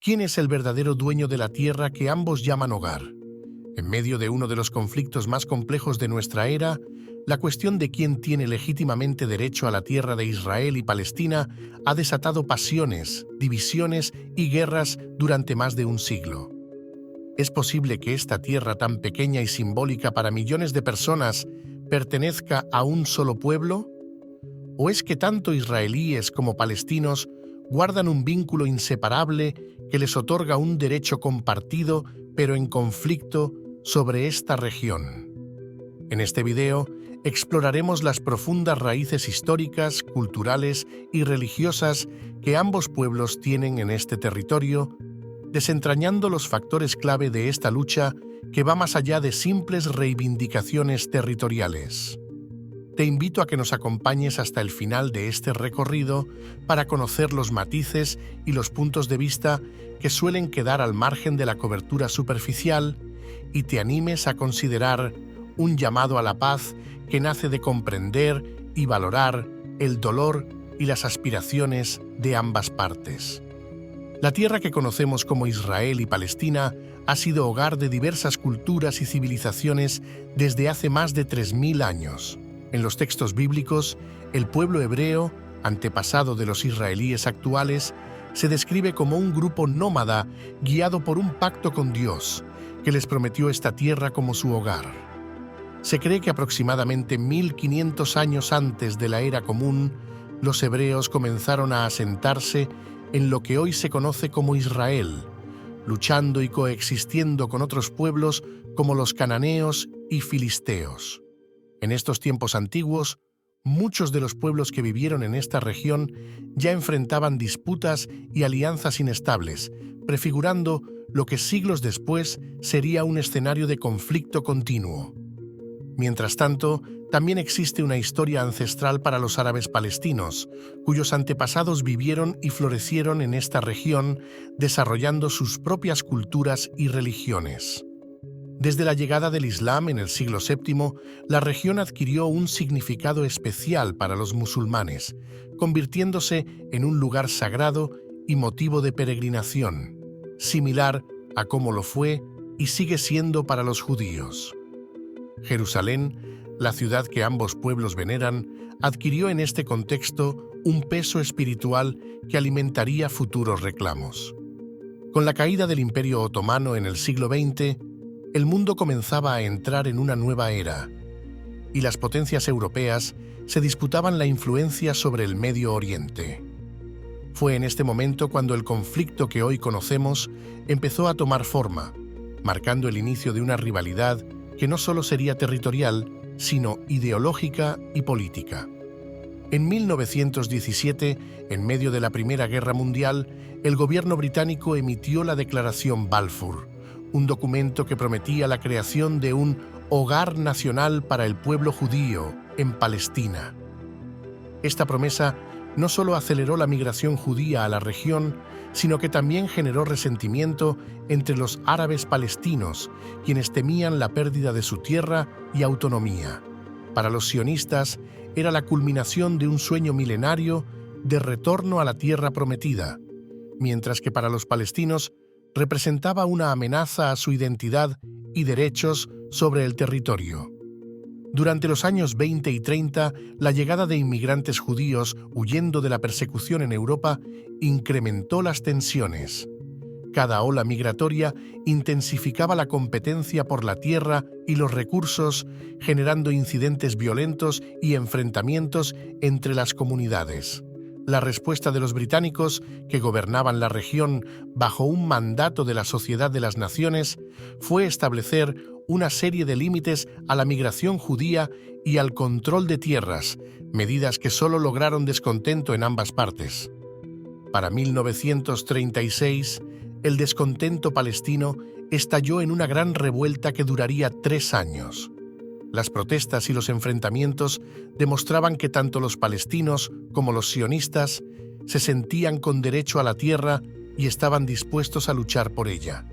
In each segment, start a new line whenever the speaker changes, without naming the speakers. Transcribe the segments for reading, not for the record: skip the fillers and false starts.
¿Quién es el verdadero dueño de la tierra que ambos llaman hogar? En medio de uno de los conflictos más complejos de nuestra era, la cuestión de quién tiene legítimamente derecho a la tierra de Israel y Palestina ha desatado pasiones, divisiones y guerras durante más de un siglo. ¿Es posible que esta tierra tan pequeña y simbólica para millones de personas pertenezca a un solo pueblo? ¿O es que tanto israelíes como palestinos guardan un vínculo inseparable que les otorga un derecho compartido, pero en conflicto, sobre esta región? En este video exploraremos las profundas raíces históricas, culturales y religiosas que ambos pueblos tienen en este territorio, desentrañando los factores clave de esta lucha que va más allá de simples reivindicaciones territoriales. Te invito a que nos acompañes hasta el final de este recorrido para conocer los matices y los puntos de vista que suelen quedar al margen de la cobertura superficial y te animes a considerar un llamado a la paz que nace de comprender y valorar el dolor y las aspiraciones de ambas partes. La tierra que conocemos como Israel y Palestina ha sido hogar de diversas culturas y civilizaciones desde hace más de 3000 años. En los textos bíblicos, el pueblo hebreo, antepasado de los israelíes actuales, se describe como un grupo nómada guiado por un pacto con Dios, que les prometió esta tierra como su hogar. Se cree que aproximadamente 1500 años antes de la era común, los hebreos comenzaron a asentarse en lo que hoy se conoce como Israel, luchando y coexistiendo con otros pueblos como los cananeos y filisteos. En estos tiempos antiguos, muchos de los pueblos que vivieron en esta región ya enfrentaban disputas y alianzas inestables, prefigurando lo que siglos después sería un escenario de conflicto continuo. Mientras tanto, también existe una historia ancestral para los árabes palestinos, cuyos antepasados vivieron y florecieron en esta región, desarrollando sus propias culturas y religiones. Desde la llegada del Islam en el siglo VII, la región adquirió un significado especial para los musulmanes, convirtiéndose en un lugar sagrado y motivo de peregrinación, similar a como lo fue y sigue siendo para los judíos. Jerusalén, la ciudad que ambos pueblos veneran, adquirió en este contexto un peso espiritual que alimentaría futuros reclamos. Con la caída del Imperio Otomano en el siglo XX, el mundo comenzaba a entrar en una nueva era, y las potencias europeas se disputaban la influencia sobre el Medio Oriente. Fue en este momento cuando el conflicto que hoy conocemos empezó a tomar forma, marcando el inicio de una rivalidad que no solo sería territorial, sino ideológica y política. En 1917, en medio de la Primera Guerra Mundial, el gobierno británico emitió la Declaración Balfour, un documento que prometía la creación de un hogar nacional para el pueblo judío en Palestina. Esta promesa no solo aceleró la migración judía a la región, sino que también generó resentimiento entre los árabes palestinos, quienes temían la pérdida de su tierra y autonomía. Para los sionistas, era la culminación de un sueño milenario de retorno a la tierra prometida, mientras que para los palestinos representaba una amenaza a su identidad y derechos sobre el territorio. Durante los años 20 y 30, la llegada de inmigrantes judíos huyendo de la persecución en Europa incrementó las tensiones. Cada ola migratoria intensificaba la competencia por la tierra y los recursos, generando incidentes violentos y enfrentamientos entre las comunidades. La respuesta de los británicos, que gobernaban la región bajo un mandato de la Sociedad de las Naciones, fue establecer una serie de límites a la migración judía y al control de tierras, medidas que solo lograron descontento en ambas partes. Para 1936, el descontento palestino estalló en una gran revuelta que duraría 3 años. Las protestas y los enfrentamientos demostraban que tanto los palestinos como los sionistas se sentían con derecho a la tierra y estaban dispuestos a luchar por ella.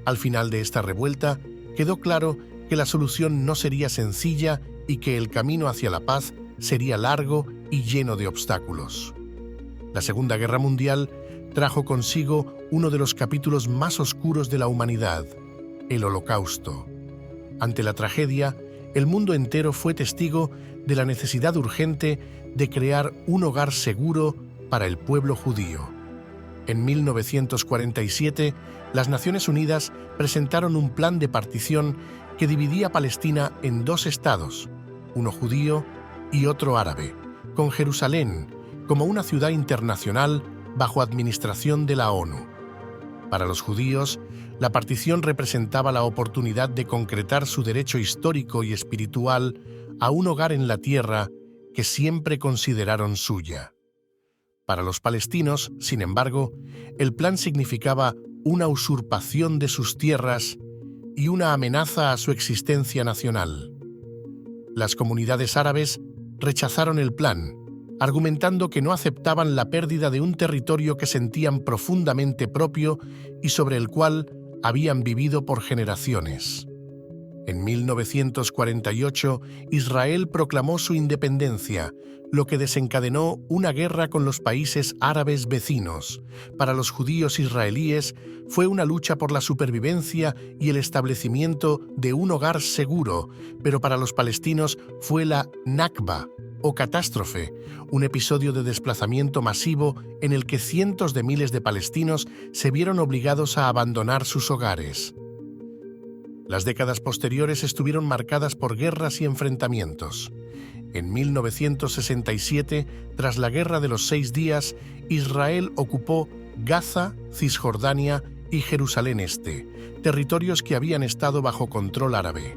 Al final de esta revuelta, quedó claro que la solución no sería sencilla y que el camino hacia la paz sería largo y lleno de obstáculos. La Segunda Guerra Mundial trajo consigo uno de los capítulos más oscuros de la humanidad, el Holocausto. Ante la tragedia, el mundo entero fue testigo de la necesidad urgente de crear un hogar seguro para el pueblo judío. En 1947, las Naciones Unidas presentaron un plan de partición que dividía Palestina en dos estados, uno judío y otro árabe, con Jerusalén como una ciudad internacional bajo administración de la ONU. Para los judíos, la partición representaba la oportunidad de concretar su derecho histórico y espiritual a un hogar en la tierra que siempre consideraron suya. Para los palestinos, sin embargo, el plan significaba una usurpación de sus tierras y una amenaza a su existencia nacional. Las comunidades árabes rechazaron el plan, argumentando que no aceptaban la pérdida de un territorio que sentían profundamente propio y sobre el cual habían vivido por generaciones. En 1948, Israel proclamó su independencia, lo que desencadenó una guerra con los países árabes vecinos. Para los judíos israelíes fue una lucha por la supervivencia y el establecimiento de un hogar seguro, pero para los palestinos fue la Nakba, o catástrofe, un episodio de desplazamiento masivo en el que cientos de miles de palestinos se vieron obligados a abandonar sus hogares. Las décadas posteriores estuvieron marcadas por guerras y enfrentamientos. En 1967, tras la Guerra de los 6 días, Israel ocupó Gaza, Cisjordania y Jerusalén Este, territorios que habían estado bajo control árabe.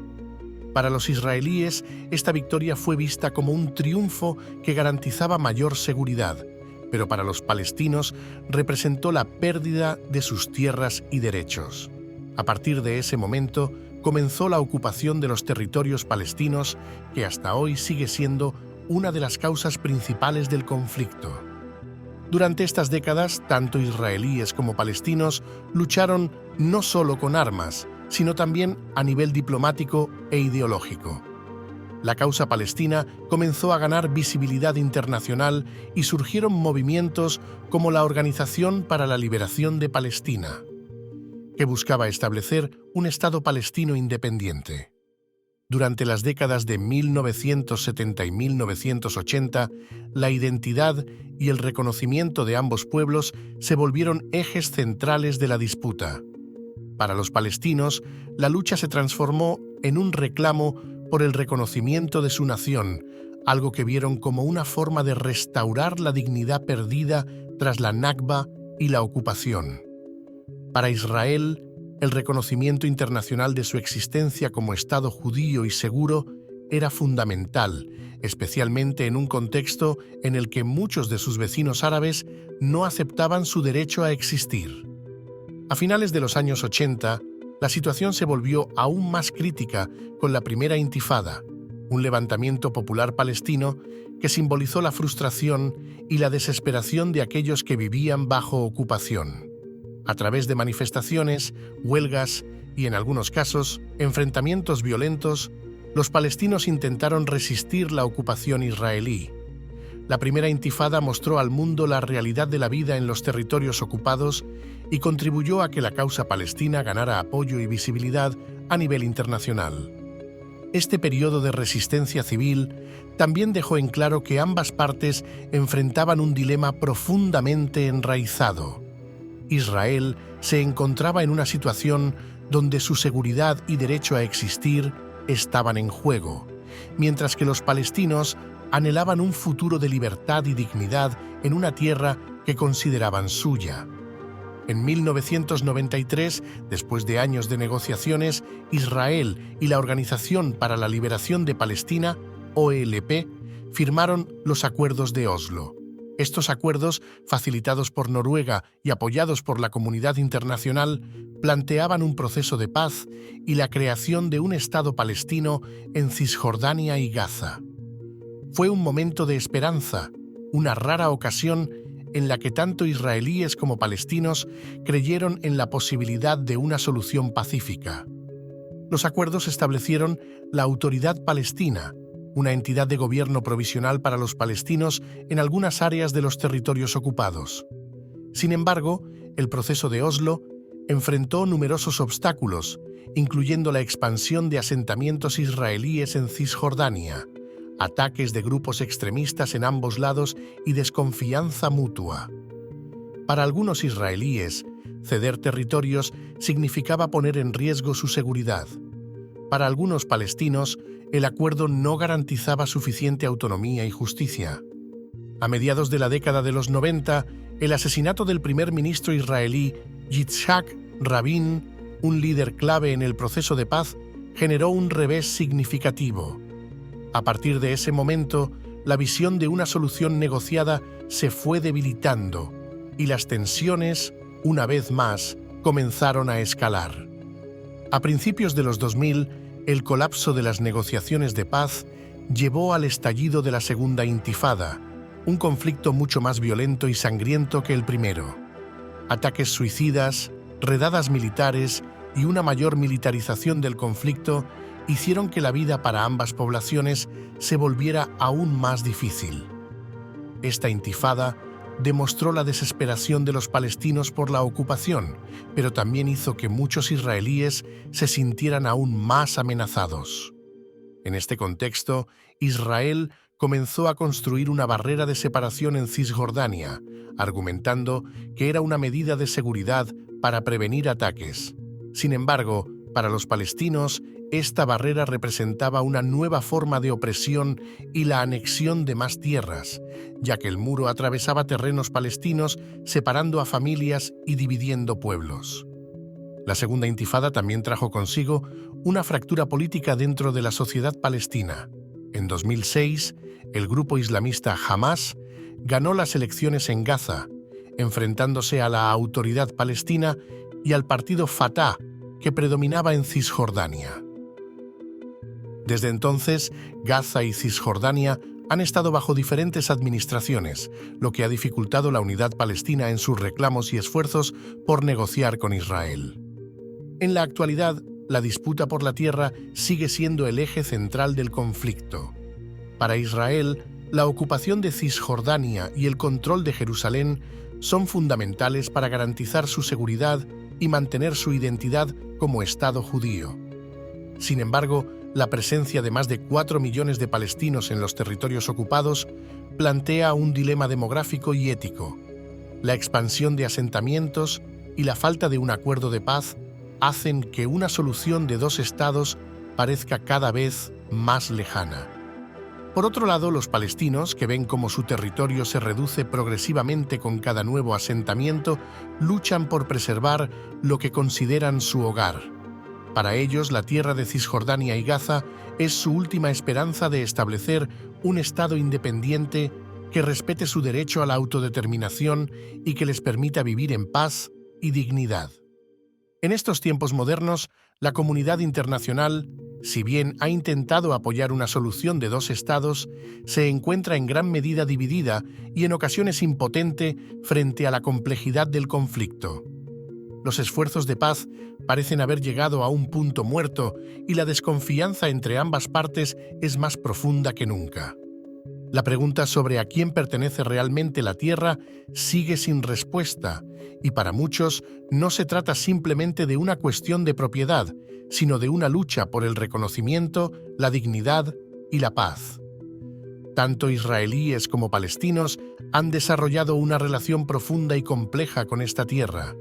Para los israelíes, esta victoria fue vista como un triunfo que garantizaba mayor seguridad, pero para los palestinos representó la pérdida de sus tierras y derechos. A partir de ese momento, comenzó la ocupación de los territorios palestinos, que hasta hoy sigue siendo una de las causas principales del conflicto. Durante estas décadas, tanto israelíes como palestinos lucharon no solo con armas, sino también a nivel diplomático e ideológico. La causa palestina comenzó a ganar visibilidad internacional y surgieron movimientos como la Organización para la Liberación de Palestina, que buscaba establecer un Estado palestino independiente. Durante las décadas de 1970 y 1980, la identidad y el reconocimiento de ambos pueblos se volvieron ejes centrales de la disputa. Para los palestinos, la lucha se transformó en un reclamo por el reconocimiento de su nación, algo que vieron como una forma de restaurar la dignidad perdida tras la Nakba y la ocupación. Para Israel, el reconocimiento internacional de su existencia como Estado judío y seguro era fundamental, especialmente en un contexto en el que muchos de sus vecinos árabes no aceptaban su derecho a existir. A finales de los años 80, la situación se volvió aún más crítica con la primera Intifada, un levantamiento popular palestino que simbolizó la frustración y la desesperación de aquellos que vivían bajo ocupación. A través de manifestaciones, huelgas y, en algunos casos, enfrentamientos violentos, los palestinos intentaron resistir la ocupación israelí. La primera Intifada mostró al mundo la realidad de la vida en los territorios ocupados y contribuyó a que la causa palestina ganara apoyo y visibilidad a nivel internacional. Este periodo de resistencia civil también dejó en claro que ambas partes enfrentaban un dilema profundamente enraizado. Israel se encontraba en una situación donde su seguridad y derecho a existir estaban en juego, mientras que los palestinos anhelaban un futuro de libertad y dignidad en una tierra que consideraban suya. En 1993, después de años de negociaciones, Israel y la Organización para la Liberación de Palestina, OLP, firmaron los Acuerdos de Oslo. Estos acuerdos, facilitados por Noruega y apoyados por la comunidad internacional, planteaban un proceso de paz y la creación de un Estado palestino en Cisjordania y Gaza. Fue un momento de esperanza, una rara ocasión en la que tanto israelíes como palestinos creyeron en la posibilidad de una solución pacífica. Los acuerdos establecieron la Autoridad Palestina, una entidad de gobierno provisional para los palestinos en algunas áreas de los territorios ocupados. Sin embargo, el proceso de Oslo enfrentó numerosos obstáculos, incluyendo la expansión de asentamientos israelíes en Cisjordania, ataques de grupos extremistas en ambos lados y desconfianza mutua. Para algunos israelíes, ceder territorios significaba poner en riesgo su seguridad. Para algunos palestinos, el acuerdo no garantizaba suficiente autonomía y justicia. A mediados de la década de los 90, el asesinato del primer ministro israelí Yitzhak Rabin, un líder clave en el proceso de paz, generó un revés significativo. A partir de ese momento, la visión de una solución negociada se fue debilitando y las tensiones, una vez más, comenzaron a escalar. A principios de los 2000, el colapso de las negociaciones de paz llevó al estallido de la Segunda Intifada, un conflicto mucho más violento y sangriento que el primero. Ataques suicidas, redadas militares y una mayor militarización del conflicto hicieron que la vida para ambas poblaciones se volviera aún más difícil. Esta intifada demostró la desesperación de los palestinos por la ocupación, pero también hizo que muchos israelíes se sintieran aún más amenazados. En este contexto, Israel comenzó a construir una barrera de separación en Cisjordania, argumentando que era una medida de seguridad para prevenir ataques. Sin embargo, para los palestinos, esta barrera representaba una nueva forma de opresión y la anexión de más tierras, ya que el muro atravesaba terrenos palestinos, separando a familias y dividiendo pueblos. La Segunda Intifada también trajo consigo una fractura política dentro de la sociedad palestina. En 2006, el grupo islamista Hamás ganó las elecciones en Gaza, enfrentándose a la autoridad palestina y al partido Fatah, que predominaba en Cisjordania. Desde entonces, Gaza y Cisjordania han estado bajo diferentes administraciones, lo que ha dificultado la unidad palestina en sus reclamos y esfuerzos por negociar con Israel. En la actualidad, la disputa por la tierra sigue siendo el eje central del conflicto. Para Israel, la ocupación de Cisjordania y el control de Jerusalén son fundamentales para garantizar su seguridad y mantener su identidad como Estado judío. Sin embargo, la presencia de más de 4 millones de palestinos en los territorios ocupados plantea un dilema demográfico y ético. La expansión de asentamientos y la falta de un acuerdo de paz hacen que una solución de dos estados parezca cada vez más lejana. Por otro lado, los palestinos, que ven cómo su territorio se reduce progresivamente con cada nuevo asentamiento, luchan por preservar lo que consideran su hogar. Para ellos, la tierra de Cisjordania y Gaza es su última esperanza de establecer un Estado independiente que respete su derecho a la autodeterminación y que les permita vivir en paz y dignidad. En estos tiempos modernos, la comunidad internacional, si bien ha intentado apoyar una solución de dos estados, se encuentra en gran medida dividida y en ocasiones impotente frente a la complejidad del conflicto. Los esfuerzos de paz parecen haber llegado a un punto muerto y la desconfianza entre ambas partes es más profunda que nunca. La pregunta sobre a quién pertenece realmente la tierra sigue sin respuesta, y para muchos no se trata simplemente de una cuestión de propiedad, sino de una lucha por el reconocimiento, la dignidad y la paz. Tanto israelíes como palestinos han desarrollado una relación profunda y compleja con esta tierra,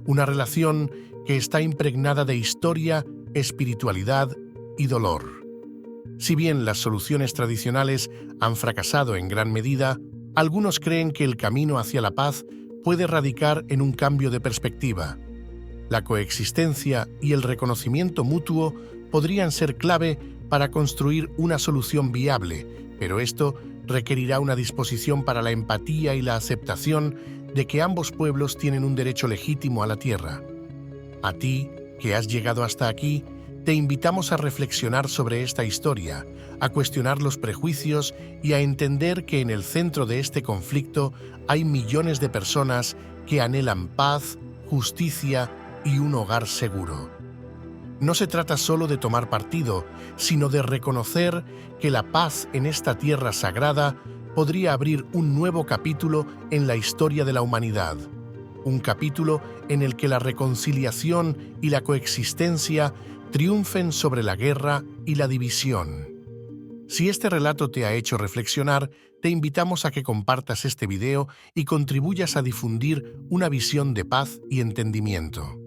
una relación que está impregnada de historia, espiritualidad y dolor. Si bien las soluciones tradicionales han fracasado en gran medida, algunos creen que el camino hacia la paz puede radicar en un cambio de perspectiva. La coexistencia y el reconocimiento mutuo podrían ser clave para construir una solución viable, pero esto requerirá una disposición para la empatía y la aceptación de que ambos pueblos tienen un derecho legítimo a la tierra. A ti, que has llegado hasta aquí, te invitamos a reflexionar sobre esta historia, a cuestionar los prejuicios y a entender que en el centro de este conflicto hay millones de personas que anhelan paz, justicia y un hogar seguro. No se trata solo de tomar partido, sino de reconocer que la paz en esta tierra sagrada podría abrir un nuevo capítulo en la historia de la humanidad. un capítulo en el que la reconciliación y la coexistencia triunfen sobre la guerra y la división. Si este relato te ha hecho reflexionar, te invitamos a que compartas este video y contribuyas a difundir una visión de paz y entendimiento.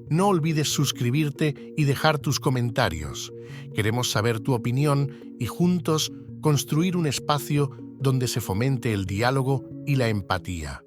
No olvides suscribirte y dejar tus comentarios. Queremos saber tu opinión y juntos construir un espacio donde se fomente el diálogo y la empatía.